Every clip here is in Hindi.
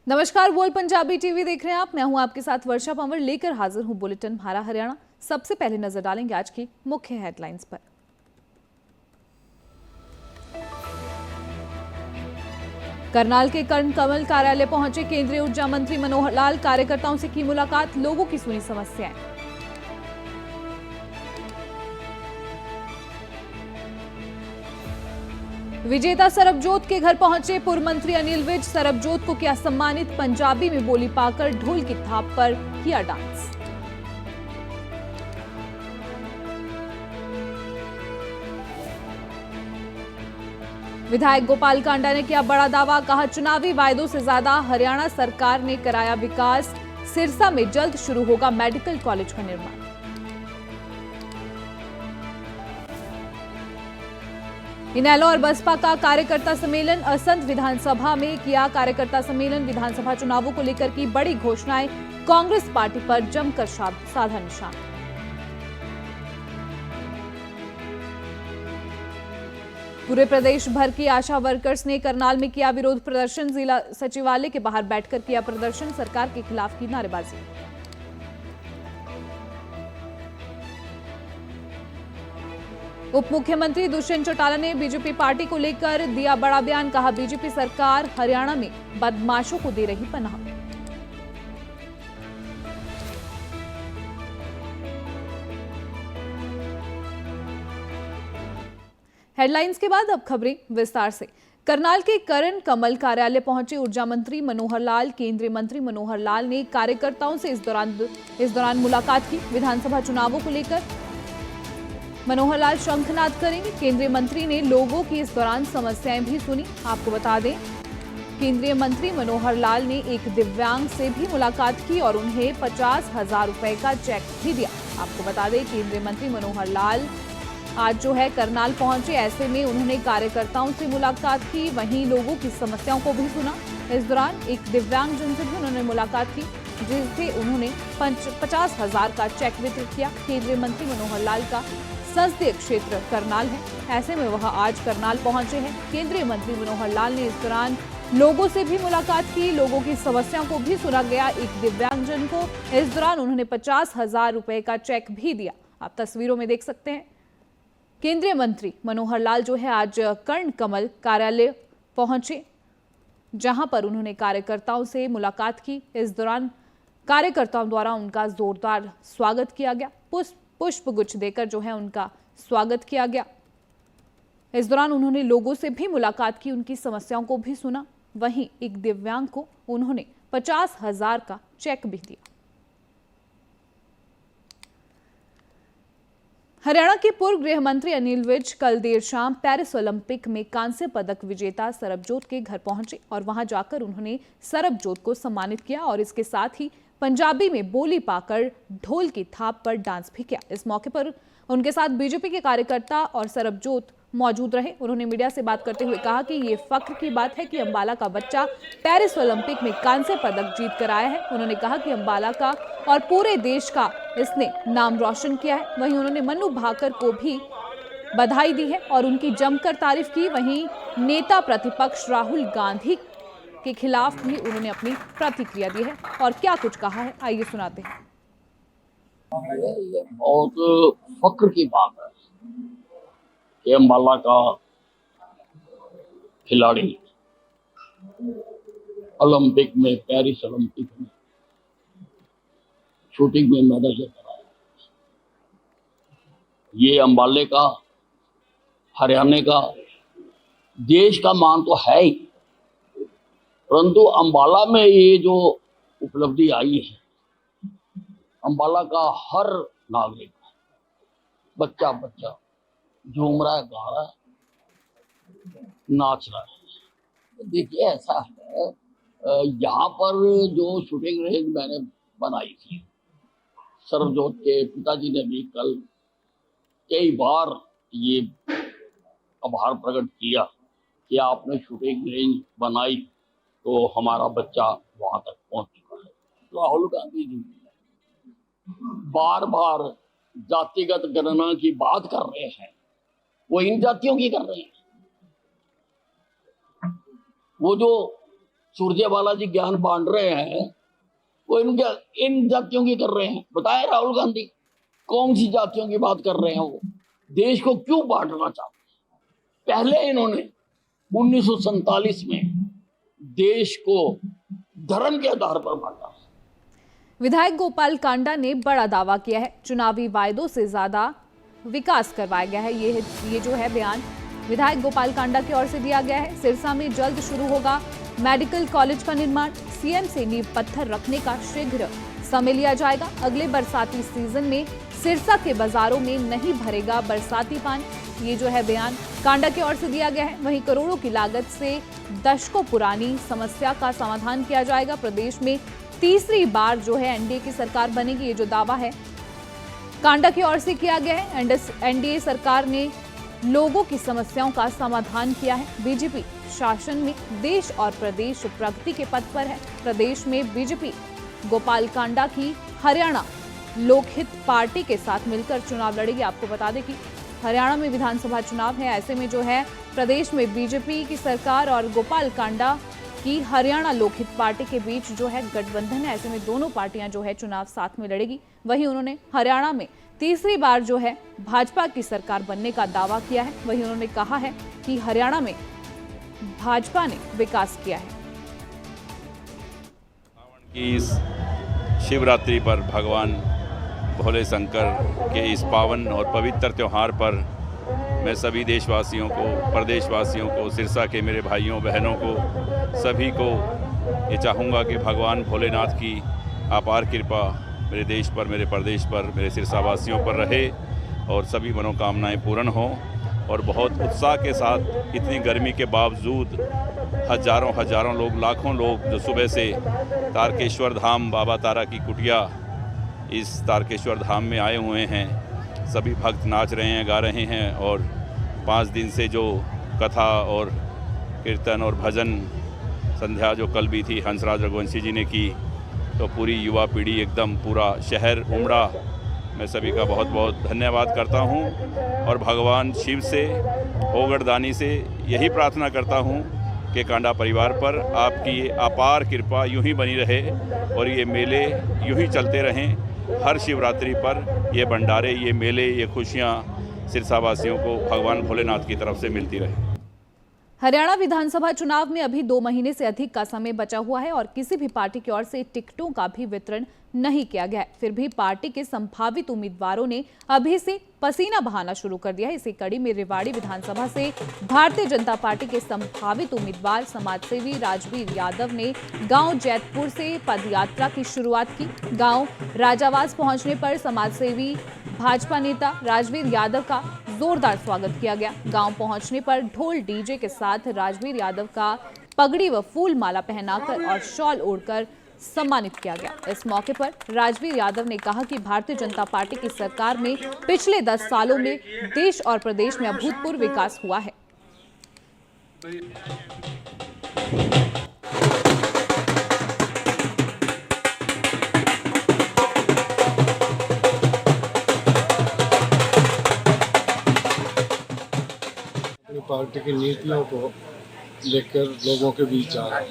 नमस्कार, बोल पंजाबी टीवी देख रहे हैं आप। मैं हूं आपके साथ वर्षा पंवर, लेकर हाजिर हूं बुलेटिन भारा हरियाणा। सबसे पहले नजर डालेंगे आज की मुख्य हेडलाइंस पर। करनाल के कर्ण कमल कार्यालय पहुंचे केंद्रीय ऊर्जा मंत्री मनोहर लाल। कार्यकर्ताओं से की मुलाकात, लोगों की सुनी समस्याएं। विजेता सरबजोत के घर पहुंचे पूर्व मंत्री अनिल विज। सरबजोत को किया सम्मानित, पंजाबी में बोली पाकर ढोल की थाप पर किया डांस। विधायक गोपाल कांडा ने किया बड़ा दावा, कहा चुनावी वायदों से ज्यादा हरियाणा सरकार ने कराया विकास। सिरसा में जल्द शुरू होगा मेडिकल कॉलेज का निर्माण। इनेलो और बसपा का कार्यकर्ता सम्मेलन, असंध विधानसभा में किया कार्यकर्ता सम्मेलन। विधानसभा चुनावों को लेकर की बड़ी घोषणाएं, कांग्रेस पार्टी पर जमकर साधा निशान। पूरे प्रदेश भर की आशा वर्कर्स ने करनाल में किया विरोध प्रदर्शन। जिला सचिवालय के बाहर बैठकर किया प्रदर्शन, सरकार के खिलाफ की नारेबाजी। उप मुख्यमंत्री दुष्यंत चौटाला ने बीजेपी पार्टी को लेकर दिया बड़ा बयान, कहा बीजेपी सरकार हरियाणा में बदमाशों को दे रही पनाह। हेडलाइंस के बाद अब खबरें विस्तार से। करनाल के कर्ण कमल कार्यालय पहुंचे ऊर्जा मंत्री मनोहर लाल। केंद्रीय मंत्री मनोहर लाल ने कार्यकर्ताओं से इस दौरान मुलाकात की। विधानसभा चुनावों को लेकर मनोहर लाल शंखनाद करेंगे। केंद्रीय मंत्री ने लोगों की इस दौरान समस्याएं भी सुनी। आपको बता दें, केंद्रीय मंत्री मनोहर लाल ने एक दिव्यांग से भी मुलाकात की और उन्हें 50,000 रुपए का चेक भी दिया। आपको बता दें, केंद्रीय मंत्री मनोहर लाल आज करनाल पहुंचे। ऐसे में उन्होंने कार्यकर्ताओं से मुलाकात की, वहीं लोगों की समस्याओं को भी सुना। इस दौरान एक दिव्यांग जन से भी उन्होंने मुलाकात की, जिससे उन्होंने 50,000 का चेक वितरित किया। केंद्रीय मंत्री मनोहर लाल का संसदीय क्षेत्र करनाल है, ऐसे में वह आज करनाल पहुंचे हैं। केंद्रीय मंत्री मनोहर लाल ने इस दौरान लोगों से भी मुलाकात की, लोगों की समस्याओं को भी सुना गया। एक दिव्यांगजन को इस दौरान उन्होंने 50,000 रुपए का चेक भी दिया। आप तस्वीरों में देख सकते हैं, केंद्रीय मंत्री मनोहर लाल आज कर्ण कमल कार्यालय पहुंचे, जहां पर उन्होंने कार्यकर्ताओं से मुलाकात की। इस दौरान कार्यकर्ताओं द्वारा उनका जोरदार स्वागत किया गया। पुष्प गुच्छ देकर उनका स्वागत किया गया। इस दौरान उन्होंने लोगों से भी मुलाकात की, उनकी समस्याओं को भी सुना। वहीं एक दिव्यांग को उन्होंने 50,000 का चेक भी दिया। हरियाणा के पूर्व गृह मंत्री अनिल विज कल देर शाम पेरिस ओलंपिक में कांस्य पदक विजेता सरबजोत के घर पहुंचे और वहां जाकर उन्होंने सरबजोत को सम्मानित किया और इसके साथ ही पंजाबी में बोली पाकर ढोल की थाप पर डांस भी किया। इस मौके पर उनके साथ बीजेपी के कार्यकर्ता और सरबजोत मौजूद रहे। उन्होंने मीडिया से बात करते हुए कहा कि ये फख्र की बात है कि अंबाला का बच्चा पेरिस ओलंपिक में कांस्य पदक जीत कर आया है। उन्होंने कहा कि अंबाला का और पूरे देश का इसने नाम रोशन किया है। वहीं उन्होंने मन्नू भाकर को भी बधाई दी है और उनकी जमकर तारीफ की। वहीं नेता प्रतिपक्ष राहुल गांधी के खिलाफ भी उन्होंने अपनी प्रतिक्रिया दी है और क्या कुछ कहा है, आइए सुनाते हैं। बहुत फख्र की बात है कि अंबाला का खिलाड़ी ओलंपिक में, पेरिस ओलंपिक में शूटिंग में मेडल लेकर आया। ये अंबाले का, हरियाणा का, देश का मान तो है ही, परंतु अंबाला में ये जो उपलब्धि आई है, अंबाला का हर नागरिक, बच्चा झूम रहा है, गा रहा है, नाच रहा है। देखिए, ऐसा है, यहाँ पर जो शूटिंग रेंज मैंने बनाई थी, सरबजोत के पिताजी ने भी कल कई बार ये आभार प्रकट किया कि आपने शूटिंग रेंज बनाई तो हमारा बच्चा वहां तक पहुंच चुका है। राहुल गांधी जी बार बार जातिगत गणना की बात कर रहे हैं, वो इन जातियों की कर रहे हैं। वो जो सुरजेवाला जी ज्ञान बांट रहे हैं, वो इन जातियों की कर रहे हैं। बताएं राहुल गांधी कौन सी जातियों की बात कर रहे हैं? वो देश को क्यों बांटना चाहते? पहले इन्होंने 1947 में देश को धर्म के आधार पर बांटा। विधायक गोपाल कांडा ने बड़ा दावा किया है, चुनावी वायदों से ज्यादा विकास करवाया गया है। ये जो है बयान विधायक गोपाल कांडा की ओर से दिया गया है। सिरसा में जल्द शुरू होगा मेडिकल कॉलेज का निर्माण, सीएम से नींव पत्थर रखने का शीघ्र समय लिया जाएगा। अगले बरसाती सीजन में सिरसा के बाजारों में नहीं भरेगा बरसाती पानी। ये जो है बयान कांडा की ओर से दिया गया है। वहीं करोड़ों की लागत से दशकों पुरानी समस्या का समाधान किया जाएगा। प्रदेश में तीसरी बार जो है एनडीए की सरकार बनेगी, ये जो दावा है कांडा की ओर से किया गया है। एनडीए सरकार ने लोगों की समस्याओं का समाधान किया है। बीजेपी शासन में देश और प्रदेश प्रगति के पथ पर है। प्रदेश में बीजेपी गोपाल कांडा की हरियाणा लोकहित पार्टी के साथ मिलकर चुनाव लड़ेगी। आपको बता दें कि हरियाणा में विधानसभा चुनाव है, ऐसे में जो है प्रदेश में बीजेपी की सरकार और गोपाल कांडा की हरियाणा लोकहित पार्टी के बीच जो है गठबंधन है। ऐसे में दोनों पार्टियां जो है चुनाव साथ में लड़ेगी। वहीं उन्होंने हरियाणा में तीसरी बार जो है भाजपा की सरकार बनने का दावा किया है। वहीं उन्होंने कहा है कि हरियाणा में भाजपा ने विकास किया है। इस शिवरात्रि पर भगवान भोले शंकर के इस पावन और पवित्र त्यौहार पर मैं सभी देशवासियों को, प्रदेशवासियों को, सिरसा के मेरे भाइयों बहनों को, सभी को ये चाहूँगा कि भगवान भोलेनाथ की अपार कृपा मेरे देश पर, मेरे प्रदेश पर, मेरे सिरसा वासियों पर रहे और सभी मनोकामनाएं पूर्ण हों। और बहुत उत्साह के साथ इतनी गर्मी के बावजूद हजारों लोग, लाखों लोग जो सुबह से तारकेश्वर धाम, बाबा तारा की कुटिया, इस तारकेश्वर धाम में आए हुए हैं। सभी भक्त नाच रहे हैं, गा रहे हैं और 5 दिन से जो कथा और कीर्तन और भजन संध्या जो कल भी थी हंसराज रघुवंशी जी ने की, तो पूरी युवा पीढ़ी एकदम पूरा शहर उमड़ा। मैं सभी का बहुत बहुत धन्यवाद करता हूं और भगवान शिव से, ओगड़दानी से यही प्रार्थना करता हूं कि कांडा परिवार पर आपकी अपार कृपा यूं ही बनी रहे और ये मेले यूं ही चलते रहें। हर शिवरात्रि पर ये भंडारे, ये मेले, ये खुशियां सिरसावासियों को भगवान भोलेनाथ की तरफ से मिलती रहे। हरियाणा विधानसभा चुनाव में अभी 2 महीने से अधिक का समय बचा हुआ है और किसी भी पार्टी की ओर से टिकटों का भी वितरण नहीं किया गया है। फिर भी पार्टी के संभावित उम्मीदवारों ने अभी से पसीना बहाना शुरू कर दिया है। इसी कड़ी में रेवाड़ी विधानसभा से भारतीय जनता पार्टी के संभावित उम्मीदवार समाजसेवी राजवीर यादव ने गांव जैतपुर से पदयात्रा की शुरुआत की। गांव राजावास पहुंचने पर समाजसेवी भाजपा नेता राजवीर यादव का जोरदार स्वागत किया गया। गांव पहुंचने पर ढोल डीजे के साथ राजवीर यादव का पगड़ी व फूल माला पहनाकर और शॉल ओढ़कर सम्मानित किया गया। इस मौके पर राजवीर यादव ने कहा कि भारतीय जनता पार्टी की सरकार में पिछले 10 सालों में देश और प्रदेश में अभूतपूर्व विकास हुआ है। पार्टी की नीतियों को लेकर लोगों के बीच जा रहा है।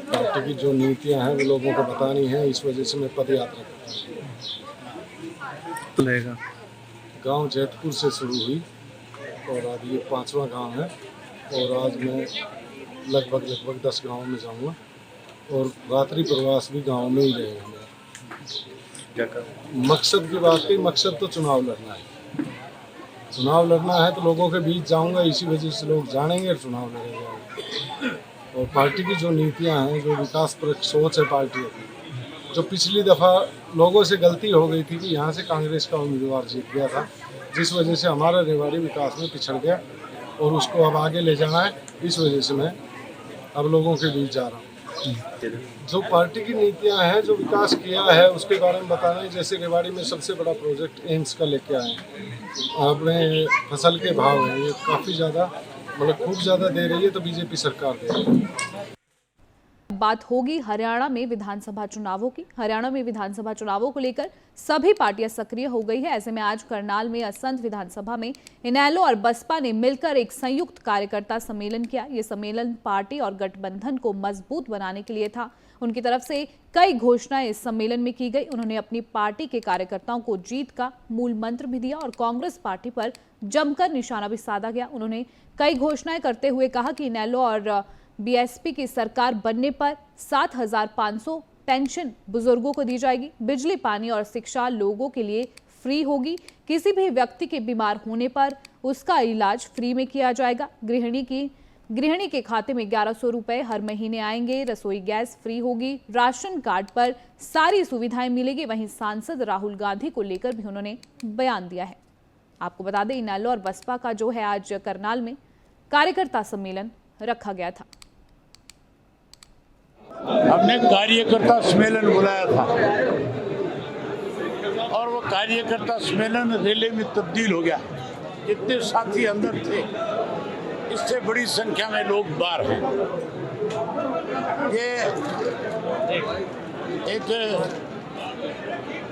पार्टी की जो नीतियां हैं वो लोगों को बतानी है, इस वजह से मैं पद यात्रा करता हूँ। गांव जैतपुर से शुरू हुई और अब ये 5वां गांव है और आज मैं लगभग 10 गांव में जाऊंगा और रात्रि प्रवास भी गांव में ही रहेगा। मकसद की बात की, मकसद तो चुनाव लड़ना है। चुनाव लड़ना है तो लोगों के बीच जाऊंगा, इसी वजह से लोग जानेंगे और चुनाव लड़ेंगे। और पार्टी की जो नीतियां हैं, जो विकासपरक सोच है पार्टी की, जो पिछली दफ़ा लोगों से गलती हो गई थी कि यहाँ से कांग्रेस का उम्मीदवार जीत गया था, जिस वजह से हमारा रेवाड़ी विकास में पिछड़ गया और उसको अब आगे ले जाना है। इस वजह से मैं अब लोगों के बीच जा रहा हूँ। जो पार्टी की नीतियां हैं, जो विकास किया है, उसके बारे में बताना है। जैसे रेवाड़ी में सबसे बड़ा प्रोजेक्ट एम्स का लेके आए हैं। अपने फसल के भाव हैं, ये काफ़ी ज़्यादा, मतलब खूब ज़्यादा दे रही है, तो बीजेपी सरकार दे रही है। बात होगी हरियाणा में विधानसभा चुनावों की। हरियाणा में विधानसभा चुनावों को लेकर सभी पार्टियां सक्रिय हो गई है। ऐसे में आज करनाल में असंध विधानसभा में इनेलो और बसपा ने मिलकर एक संयुक्त कार्यकर्ता सम्मेलन किया। ये सम्मेलन पार्टी और गठबंधन को मजबूत बनाने के लिए था। उनकी तरफ से कई घोषणाएं इस सम्मेलन में की गई। उन्होंने अपनी पार्टी के कार्यकर्ताओं को जीत का मूल मंत्र भी दिया और कांग्रेस पार्टी पर जमकर निशाना भी साधा गया। उन्होंने कई घोषणाएं करते हुए कहा कि इनेलो और बीएसपी की सरकार बनने पर 7,500 पेंशन बुजुर्गों को दी जाएगी। बिजली, पानी और शिक्षा लोगों के लिए फ्री होगी। किसी भी व्यक्ति के बीमार होने पर उसका इलाज फ्री में किया जाएगा। गृहिणी के खाते में 1100 रुपए हर महीने आएंगे। रसोई गैस फ्री होगी। राशन कार्ड पर सारी सुविधाएं मिलेगी। वहीं सांसद राहुल गांधी को लेकर भी उन्होंने बयान दिया है। आपको बता दें, इनेलो और बसपा का जो है आज करनाल में कार्यकर्ता सम्मेलन रखा गया था। हमने कार्यकर्ता सम्मेलन बुलाया था और वो कार्यकर्ता सम्मेलन रैली में तब्दील हो गया। जितने साथी अंदर थे, इससे बड़ी संख्या में लोग बाहर हैं। ये एक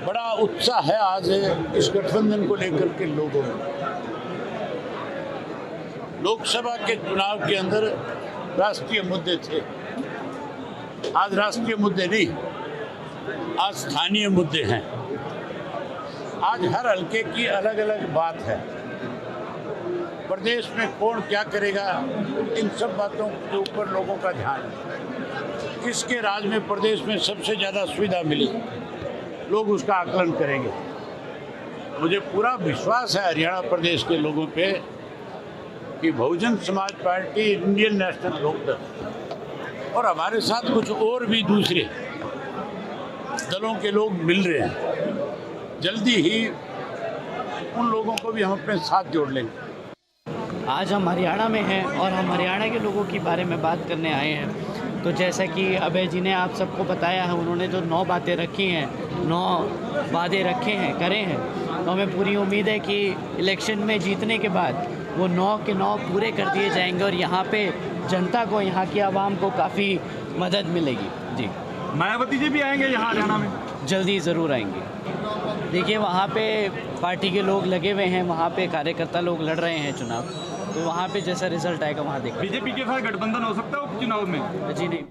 बड़ा उत्साह है आज इस गठबंधन को लेकर के लोगों में। लोकसभा के चुनाव के अंदर राष्ट्रीय मुद्दे थे, आज राष्ट्रीय मुद्दे नहीं, आज स्थानीय मुद्दे हैं। आज हर हलके की अलग अलग बात है। प्रदेश में कौन क्या करेगा, इन सब बातों के ऊपर लोगों का ध्यान है। किसके राज में प्रदेश में सबसे ज़्यादा सुविधा मिली, लोग उसका आकलन करेंगे। मुझे पूरा विश्वास है हरियाणा प्रदेश के लोगों पे कि Bahujan Samaj party, Indian national Lokdal और हमारे साथ कुछ और भी दूसरे दलों के लोग मिल रहे हैं। जल्दी ही उन लोगों को भी हम अपने साथ जोड़ लेंगे। आज हम हरियाणा में हैं और हम हरियाणा के लोगों के बारे में बात करने आए हैं। तो जैसा कि अभय जी ने आप सबको बताया है, उन्होंने जो 9 बातें रखी हैं, 9 वादे रखे हैं, करे हैं, तो हमें पूरी उम्मीद है कि इलेक्शन में जीतने के बाद वो 9 के 9 पूरे कर दिए जाएंगे और यहाँ पे जनता को, यहाँ की आवाम को काफ़ी मदद मिलेगी। जी, मायावती जी भी आएंगे यहाँ हरियाणा में? जल्दी ज़रूर आएंगे। देखिए, वहाँ पे पार्टी के लोग लगे हुए हैं, वहाँ पे कार्यकर्ता लोग लड़ रहे हैं चुनाव, तो वहाँ पे जैसा रिजल्ट आएगा वहाँ देखा। बीजेपी के साथ गठबंधन हो सकता है उपचुनाव में? जी नहीं।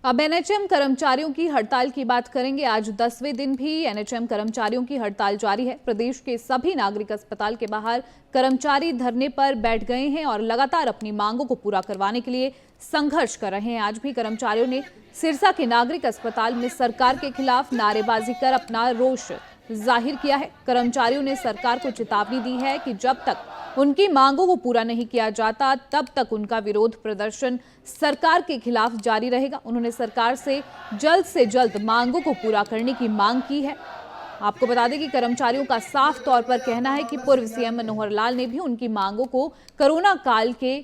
अब एनएचएम कर्मचारियों की हड़ताल की बात करेंगे। आज 10वें दिन भी एनएचएम कर्मचारियों की हड़ताल जारी है। प्रदेश के सभी नागरिक अस्पताल के बाहर कर्मचारी धरने पर बैठ गए हैं और लगातार अपनी मांगों को पूरा करवाने के लिए संघर्ष कर रहे हैं। आज भी कर्मचारियों ने सिरसा के नागरिक अस्पताल में सरकार के खिलाफ नारेबाजी कर अपना रोष जाहिर किया है। कर्मचारियों ने सरकार को चेतावनी दी है कि जब तक उनकी मांगों को पूरा नहीं किया जाता, तब तक उनका विरोध प्रदर्शन सरकार के खिलाफ जारी रहेगा। उन्होंने सरकार से जल्द मांगों को पूरा करने की मांग की है। आपको बता दें कि कर्मचारियों का साफ तौर पर कहना है कि पूर्व सीएम मनोहर लाल ने भी उनकी मांगों को कोरोना काल के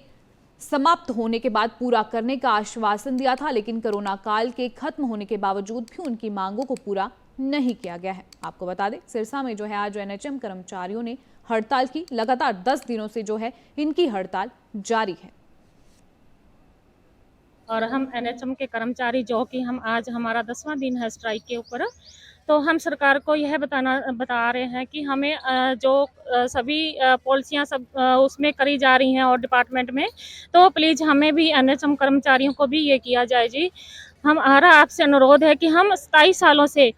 समाप्त होने के बाद पूरा करने का आश्वासन दिया था, लेकिन कोरोना काल के खत्म होने के बावजूद भी उनकी मांगों को पूरा नहीं किया गया है। आपको बता दें, सिरसा में जो है आज एनएचएम कर्मचारियों ने हड़ताल की। लगातार 10 दिनों से जो है इनकी हड़ताल जारी है। और हम एनएचएम के कर्मचारी जो कि हम आज हमारा 10वां दिन है स्ट्राइक के ऊपर, तो हम सरकार को यह बता रहे हैं कि हमें जो सभी पॉलिसियां सब उसमें करी जा रही हैं और डिपार्टमेंट में, तो प्लीज़ हमें भी एनएचएम कर्मचारियों को भी ये किया जाए जी। हमारा आपसे अनुरोध है कि हम 27 सालों से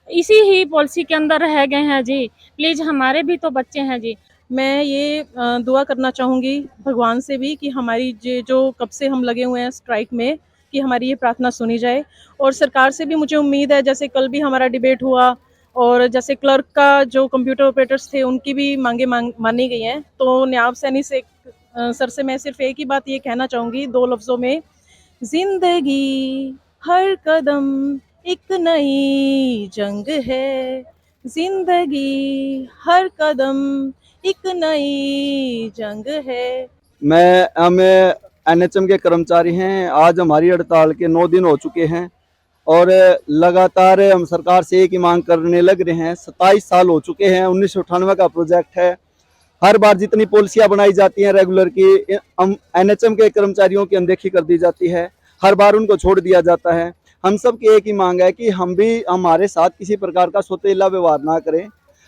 इसी ही पॉलिसी के अंदर रह गए हैं जी। प्लीज़ हमारे भी तो बच्चे हैं जी। मैं ये दुआ करना चाहूँगी भगवान से भी कि हमारी जो कब से हम लगे हुए हैं स्ट्राइक में, कि हमारी ये प्रार्थना सुनी जाए। और सरकार से भी मुझे उम्मीद है, जैसे कल भी हमारा डिबेट हुआ और जैसे क्लर्क का जो कंप्यूटर ऑपरेटर्स थे उनकी भी मांगे मानी गई हैं, तो न्याब सैनी से सर से मैं सिर्फ एक ही बात ये कहना चाहूँगी 2 लफ्ज़ों में, जिंदगी हर कदम एक नई जंग है, जिंदगी हर कदम एक नई जंग है। हम एनएचएम के कर्मचारी हैं। आज हमारी हड़ताल के 9 दिन हो चुके हैं और लगातार हम सरकार से एक ही मांग करने लग रहे हैं। 27 साल हो चुके हैं। 1998 का प्रोजेक्ट है। हर बार जितनी पॉलिसियां बनाई जाती हैं रेगुलर की, एनएचएम के कर्मचारियों की अनदेखी कर दी जाती है। हर बार उनको छोड़ दिया जाता है। हम सब की एक ही मांग है कि हम भी हमारे साथ किसी प्रकार का सौतेला व्यवहार ना करें।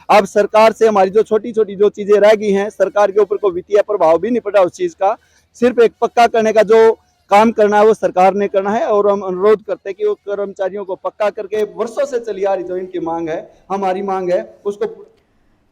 अब सरकार से हमारी जो छोटी छोटी जो चीजें रह गई हैं, सरकार के ऊपर कोई वित्तीय प्रभाव भी नहीं पड़ा उस चीज का, सिर्फ एक पक्का करने का जो काम करना है वो सरकार ने करना है। और हम अनुरोध करते हैं कि वो कर्मचारियों को पक्का करके, वर्षों से चली आ रही जो इनकी मांग है, हमारी मांग है, उसको।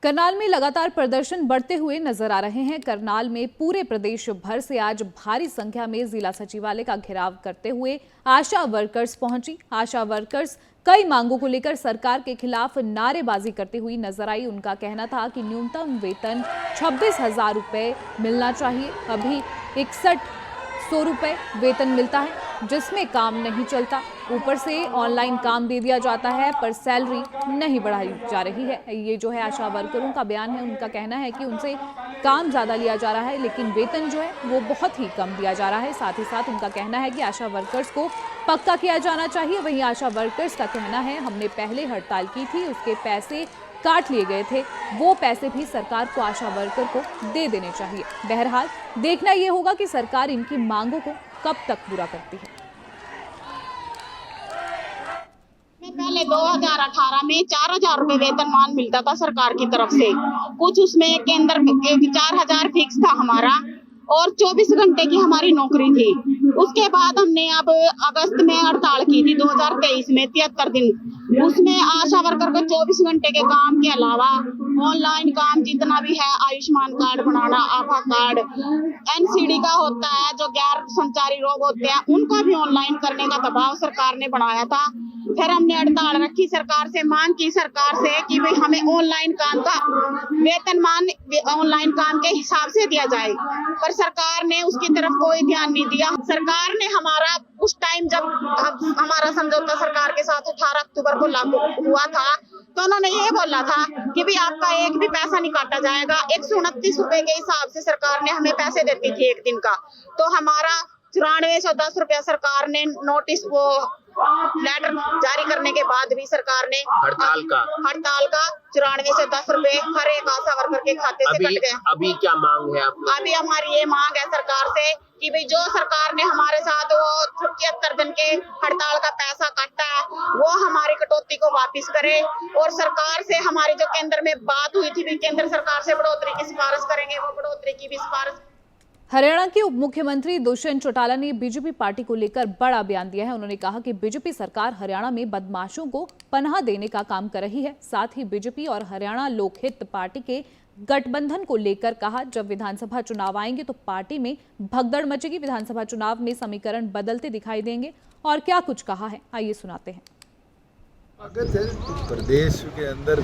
करनाल में लगातार प्रदर्शन बढ़ते हुए नजर आ रहे हैं। करनाल में पूरे प्रदेश भर से आज भारी संख्या में जिला सचिवालय का घेराव करते हुए आशा वर्कर्स पहुंची। आशा वर्कर्स कई मांगों को लेकर सरकार के खिलाफ नारेबाजी करती हुई नजर आई। उनका कहना था कि न्यूनतम वेतन 26,000 रुपये मिलना चाहिए। अभी 6100 रुपये वेतन मिलता है, जिसमें काम नहीं चलता। ऊपर से ऑनलाइन काम दे दिया जाता है, पर सैलरी नहीं बढ़ाई जा रही है। ये जो है आशा वर्करों का बयान है। उनका कहना है कि उनसे काम ज़्यादा लिया जा रहा है, लेकिन वेतन जो है वो बहुत ही कम दिया जा रहा है। साथ ही साथ उनका कहना है कि आशा वर्कर्स को पक्का किया जाना चाहिए। वहीं आशा वर्कर्स का कहना है, हमने पहले हड़ताल की थी, उसके पैसे काट लिए गए थे, वो पैसे भी सरकार को आशा वर्कर को दे देने चाहिए। बहरहाल देखना ये होगा कि सरकार इनकी मांगों को कब तक पूरा करती है। पहले 2018 में 4,000 रुपए वेतनमान मिलता था सरकार की तरफ से। कुछ उसमें केंद्र में 4,000 फिक्स था हमारा, और 24 घंटे की हमारी नौकरी थी। उसके बाद हमने अब अगस्त में हड़ताल की थी 2023 में 73 दिन। उसमें आशा वर्कर को 24 घंटे के काम के अलावा ऑनलाइन काम जितना भी है, आयुष्मान कार्ड बनाना, आभा कार्ड, NCD का होता है, जो गैर संचारी रोग होते हैं उनका भी ऑनलाइन करने का दबाव सरकार ने बनाया था। फिर हमने हड़ताल रखी, सरकार से मांग की सरकार से कि भाई हमें ऑनलाइन काम का वेतनमान ऑनलाइन काम के हिसाब से दिया जाए, पर सरकार ने उसकी तरफ कोई ध्यान नहीं दिया। सरकार ने हमारा उस टाइम जब हमारा समझौता सरकार के साथ 18 अक्टूबर को लागू हुआ था, तो उन्होंने ये बोला था कि भाई आपका एक भी पैसा नहीं काटा जाएगा। 129 रुपए के हिसाब से सरकार ने हमें पैसे देती थी एक दिन का। तो हमारा 9410 रुपया सरकार ने नोटिस वो लेटर जारी करने के बाद भी सरकार ने हड़ताल का 9410 रुपए हर एक आशा वर्कर के खाते से कट गए। अभी क्या मांग है आपकी? अभी हमारी ये मांग है सरकार से कि भाई जो सरकार ने हमारे साथ वो 73 दिन के हड़ताल का पैसा काटा है, वो हमारी कटौती को वापस करे। और सरकार से हमारी जो केंद्र में बात हुई थी, केंद्र सरकार से बढ़ोतरी की सिफारिश करेंगे, वो बढ़ोतरी की भी सिफारिश। हरियाणा के उप मुख्यमंत्री दुष्यंत चौटाला ने बीजेपी पार्टी को लेकर बड़ा बयान दिया है। उन्होंने कहा कि बीजेपी सरकार हरियाणा में बदमाशों को पनाह देने का काम कर रही है। साथ ही बीजेपी और हरियाणा लोकहित पार्टी के गठबंधन को लेकर कहा, जब विधानसभा चुनाव आएंगे तो पार्टी में भगदड़ मचेगी। विधानसभा चुनाव में समीकरण बदलते दिखाई देंगे। और क्या कुछ कहा है, आइए सुनाते हैं। प्रदेश के अंदर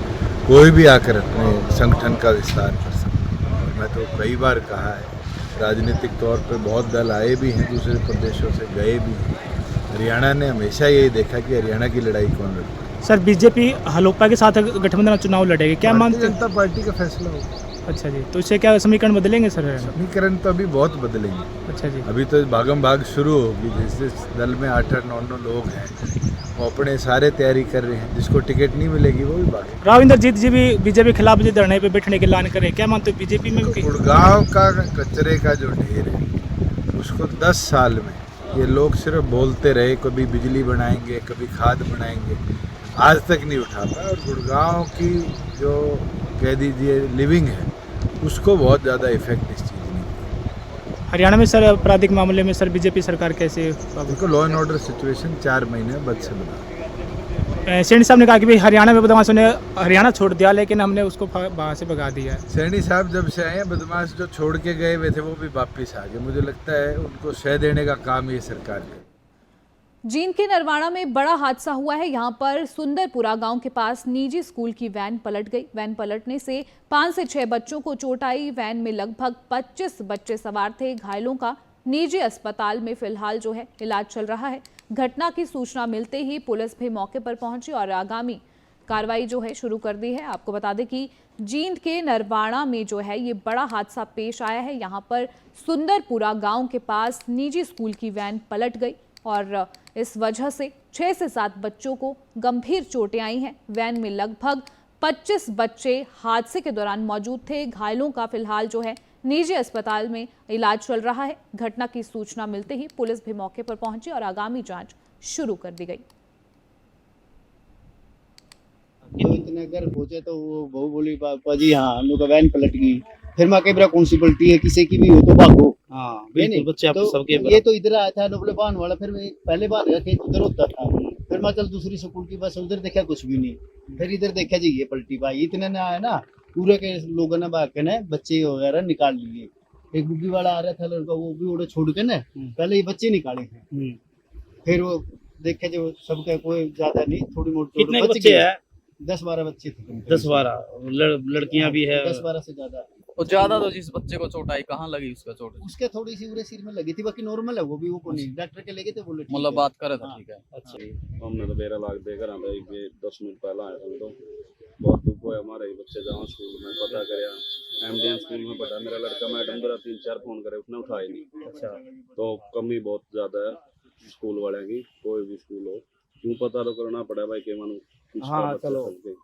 कोई भी आकर अपने संगठन का विस्तार कर सकता है। और मैं तो कई बार कहा है, राजनीतिक तौर पे बहुत दल आए भी हैं, दूसरे प्रदेशों से गए भी हैं। हरियाणा ने हमेशा यही देखा कि हरियाणा की लड़ाई कौन लड़ता है। सर, बीजेपी हलोपा के साथ गठबंधन चुनाव लड़ेगी, क्या मानते हैं? जनता पार्टी का फैसला होगा। अच्छा जी, तो इससे क्या समीकरण बदलेंगे सर? समीकरण तो अभी बहुत बदलेंगे। अच्छा जी, अभी तो भागम भाग शुरू होगी। जिस दल में 8-8, 9-9 लोग हैं, वो अपने सारे तैयारी कर रहे हैं। जिसको टिकट नहीं मिलेगी वो भी भागे। राव इंद्रजीत जी भी बीजेपी खिलाफ जी धरने पे बैठने के ऐलान करें, क्या मानते हो बीजेपी में? गुड़गांव का कचरे का जो ढेर है, उसको 10 साल में ये लोग सिर्फ बोलते रहे, कभी बिजली बनाएंगे, कभी खाद बनाएंगे, आज तक नहीं उठा पाए। और गुड़गांव की जो कह दीजिए लिविंग है, उसको बहुत ज़्यादा इफेक्ट इस चीज़ ने। हरियाणा में सर आपराधिक मामले में सर बीजेपी सरकार कैसे? देखो, लॉ एंड ऑर्डर सिचुएशन 4 महीने में बद से बना। सैनी साहब ने कहा कि भाई हरियाणा में बदमाशों ने हरियाणा छोड़ दिया, लेकिन हमने उसको वहाँ से भगा दिया है। सैनी साहब जब से आए हैं, बदमाश जो छोड़ के गए हुए थे वो भी वापिस आ गए। मुझे लगता है उनको शह देने का काम ये सरकार करे। जींद के नरवाड़ा में बड़ा हादसा हुआ है। यहां पर सुंदरपुरा गांव के पास निजी स्कूल की वैन पलट गई। वैन पलटने से 5 से 6 बच्चों को चोट आई। वैन में लगभग 25 बच्चे सवार थे। घायलों का निजी अस्पताल में फिलहाल जो है इलाज चल रहा है। घटना की सूचना मिलते ही पुलिस भी मौके पर पहुंची और आगामी कार्रवाई जो है शुरू कर दी है। आपको बता दें कि जींद के नरवाड़ा में जो है ये बड़ा हादसा पेश आया है। यहाँ पर सुंदरपुरा गाँव के पास निजी स्कूल की वैन पलट गई और इस वजह से 6 से 7 बच्चों को गंभीर चोटें आई हैं। वैन में लगभग 25 बच्चे हादसे के दौरान मौजूद थे। घायलों का फिलहाल जो है निजी अस्पताल में इलाज चल रहा है। घटना की सूचना मिलते ही पुलिस भी मौके पर पहुंची और आगामी जांच शुरू कर दी गई। तो इतने घर पहुंचे तो वो बहू बोली पापा जी हाँ हम लोग का वैन पलट गई। फिर माँ के कौन सी पलटी है, किसी की भी हो तो भागो। हाँ बिल्कुल बच्चे आप सबके ये तो इधर आया था नोबले बांध वाला, फिर पहले बांध गया खेत उधर होता था। फिर मैं चल दूसरी स्कूल की बस उधर देखा कुछ भी नहीं, फिर इधर देखा जी ये पलटी भाई। इतने ने आया ना पूरे के लोगों ने भाग के ने बच्चे वगैरह निकाल लिए। एक बुग्गी वाला आ रहा था लड़का, वो भी उड़े छोड़ के न पहले ये बच्चे निकाले हैं। फिर वो देखे जो सबके कोई ज्यादा नहीं, थोड़ी मोटी। कितने बच्चे हैं? 10-12 बच्चे थे। 10-12 लड़कियां भी है? 10-12 से ज्यादा। और ज्यादा तो जिस बच्चे को चोट आई कहाँ लगी उसका चोट? उसके थोड़ी सी उरे सिर में लगी थी, बाकी नॉर्मल है वो भी। वो को नहीं डॉक्टर के लेके तो बोले मतलब बात करे तो ठीक है। अच्छा हमने तो बेरा लाग दे घर 10 मिनट पहला आया था। तो बहुत दुख हुआ हमारे बच्चे जहाँ स्कूल में पता कराया, MDN स्कूल में पढ़ा मेरा लड़का। मैडम द्वारा 3-4 फोन करे, उसने उठाए नहीं। अच्छा तो कमी बहुत ज्यादा है स्कूल वाले की, कोई भी स्कूल हो क्यों पता तो करना पड़ा भाई के मानो। हाँ चलो तो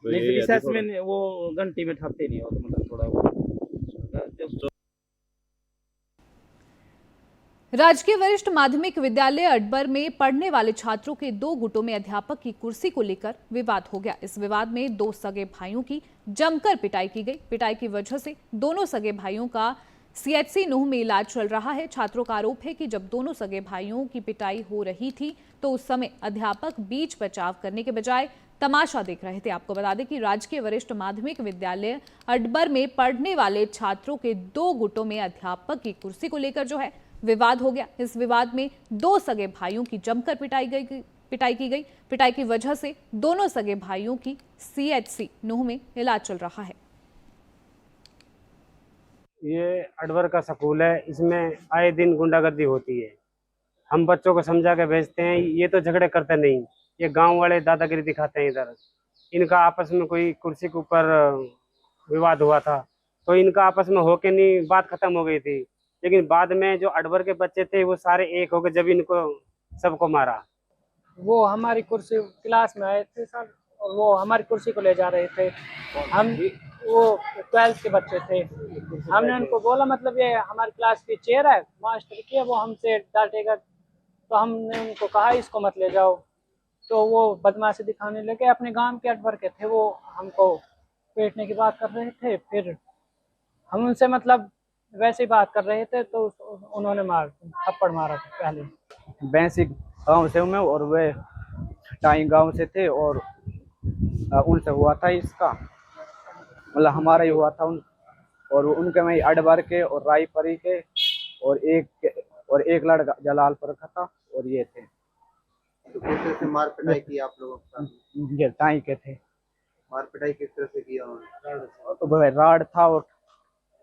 रिसेस में वो घंटी में ठाते नहीं हो तो मतलब थोड़ा वो। राजकीय वरिष्ठ माध्यमिक विद्यालय अडबर में पढ़ने वाले छात्रों के 2 गुटों में अध्यापक की कुर्सी को लेकर विवाद हो गया। इस विवाद में 2 सगे भाइयों की जमकर पिटाई की गई। पिटाई की वजह से दोनों सगे भाइयों का CHC नूह में इलाज चल रहा है। छात्रों का आरोप है कि जब दोनों सगे भाइयों की पिटाई हो रही थी तो उस समय अध्यापक बीच बचाव करने के बजाय तमाशा देख रहे थे। आपको बता दें कि राजकीय वरिष्ठ माध्यमिक विद्यालय अडबर में पढ़ने वाले छात्रों के 2 गुटों में अध्यापक की कुर्सी को लेकर जो है विवाद हो गया। इस विवाद में 2 सगे भाइयों की जमकर पिटाई की गई। पिटाई की वजह से दोनों सगे भाइयों की CHC नूह में इलाज चल रहा है। ये अडबर का स्कूल है, इसमें आए दिन गुंडागर्दी होती है। हम बच्चों को समझा के भेजते हैं, ये तो झगड़े करते नहीं, ये गांव वाले दादागिरी दिखाते हैं। इधर इनका आपस में कोई कुर्सी के ऊपर विवाद हुआ था तो इनका आपस में होके नहीं बात खत्म हो गई थी। लेकिन बाद में जो अडबर के बच्चे थे वो सारे एक हो गए जब इनको सबको मारा। वो हमारी कुर्सी क्लास में आए थे सर और वो हमारी कुर्सी को ले जा रहे थे। हम वो 12th के बच्चे थे। हमने उनको बोला मतलब ये हमारी क्लास की चेयर है, मास्टर की है, वो हमसे डांटेगा। तो हमने उनको कहा इसको मत ले जाओ। तो वो बदमाशी दिखाने लगे। अपने गांव के अडबर के थे, वो हमको पीटने की बात कर रहे थे। फिर हम उनसे मतलब वैसे ही बात कर रहे थे तो उन्होंने थप्पड़ मारा था। पहले बैंसी गांव से मैं और वे टाई गांव से थे और उनसे हुआ था इसका मतलब हमारा ही हुआ था और उनके में अडबर के और रायपरी के और एक लड़का जलालपुर का था और ये थे। तो किस तरह से मार पिटाई की आप लोगों का? ये टाई के थे। मार पिटाई किस तरह से किया उन्होंने? तो भाई राड था और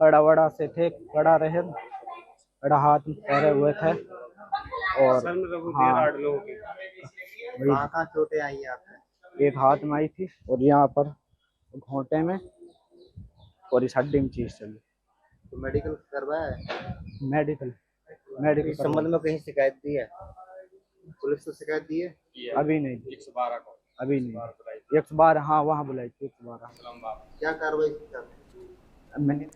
बड़ा से थे, बड़ा रहे, बड़ा हाथ पैरे हुए थे और कहाँ चोटें आई हैं आपने? एक हाथ में आई थी और यहाँ पर घोंटे में और इस हड्डी में चीज चली। तो मेडिकल करवाया है? मेडिकल इस संबंध में कहीं शिकायत दी है? पुलिस को शिकायत दी है? अभी नहीं, 112 को अभी नहीं। 112 हाँ वहाँ बुलाई थी 112। क्या कार्रवाई की? मैंने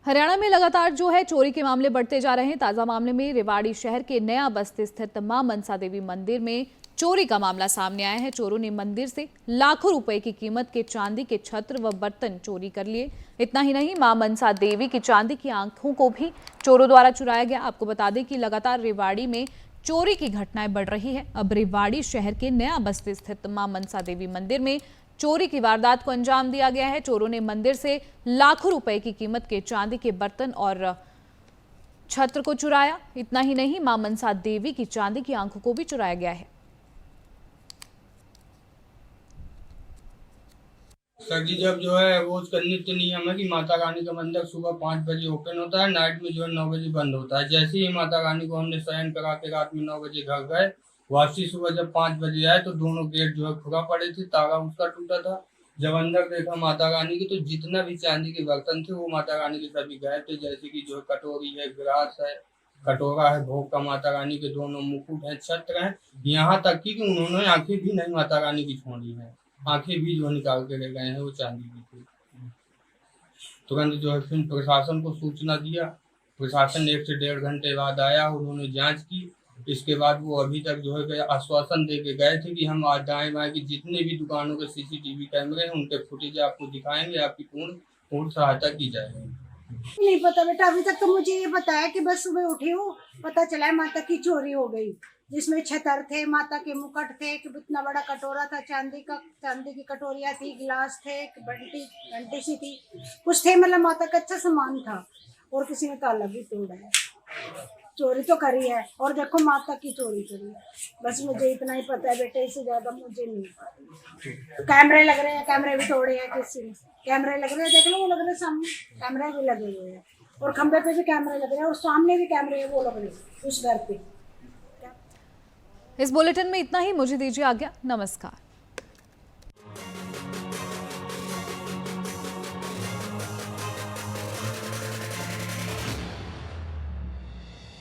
हरियाणा में लगातार जो है चोरी के मामले बढ़ते जा रहे हैं। ताजा मामले में रेवाड़ी शहर के नया बस्ती स्थित मां मनसा देवी मंदिर में चोरी का मामला सामने आया है। चोरों ने मंदिर से लाखों रुपए की कीमत के चांदी के छत्र व बर्तन चोरी कर लिए। इतना ही नहीं, मां मनसा देवी की चांदी की आंखों को भी चोरों द्वारा चुराया गया। आपको बता दें कि लगातार रेवाड़ी में चोरी की घटनाएं बढ़ रही है। अब रेवाड़ी शहर के नया बस्ती स्थित मां मनसा देवी मंदिर में चोरी की वारदात को अंजाम दिया गया है। चोरों ने मंदिर से लाखों रुपए की कीमत के चांदी के बर्तन और छत्र को चुराया। इतना ही नहीं, मां मनसा देवी की चांदी की आंखों को भी चुराया गया है। सर जी जब जो है वो उसका नित्य नियम है कि माता रानी का मंदिर सुबह 5 बजे ओपन होता है, नाइट में जो है 9 बजे बंद होता है। जैसे ही माता रानी को हमने शयन करा के रात में 9 बजे घर गए, वापसी सुबह जब 5 बजे आए तो दोनों गेट जो है खुला पड़े थे, ताला उसका टूटा था। जब अंदर देखा माता रानी की तो जितना भी चांदी के बर्तन थे वो माता रानी के सभी गायब थे। जैसे कि जो कटोरी है, गिलास है, कटोरा है, भोग का माता रानी के दोनों मुकुट है, छत्र है, यहाँ तक कि उन्होंने आंखें भी नहीं माता रानी की छोड़ी है, आंखें भी जो निकाल के ले गए हैं वो चांदी की थी। तुरंत जो है फिर प्रशासन को सूचना दिया। प्रशासन 1 से 1.5 घंटे बाद आया, उन्होंने जांच की। इसके बाद वो अभी तक जो है आश्वासन दे के गए थे कि हम आज दाएं बाएं की जितने भी दुकानों के CCTV कैमरे हैं उनके फुटेज आपको दिखाएंगे, आपकी पूर्ण सहायता की जाएगी। नहीं पता बेटा, अभी तक तो मुझे ये पता है कि बस सुबह उठी हूँ, पता चला है माता की चोरी हो गई, जिसमें छतर थे, माता के मुकुट थे, कि इतना बड़ा कटोरा था चांदी की कटोरियाँ थी, गिलास थे, घंटी सी थी, कुछ थे, मतलब माता का अच्छा सामान था। और किसी ने ताला भी तोड़ा है। चोरी तो करी है और देखो माता की चोरी करी है। बस मुझे इतना ही पता है बेटे, इससे ज्यादा मुझे नहीं पता। कैमरे लग रहे हैं, कैमरे भी तोड़े हैं किसी ने, कैमरे लग रहे हैं, देख लो वो लग रहे हैं सामने, कैमरे भी लगे हुए हैं और खंबे पे भी कैमरे लग रहे हैं और सामने भी कैमरे हैं, वो लग रहे हैं उस घर पे। इस बुलेटिन में इतना ही, मुझे दीजिए आज्ञा, नमस्कार।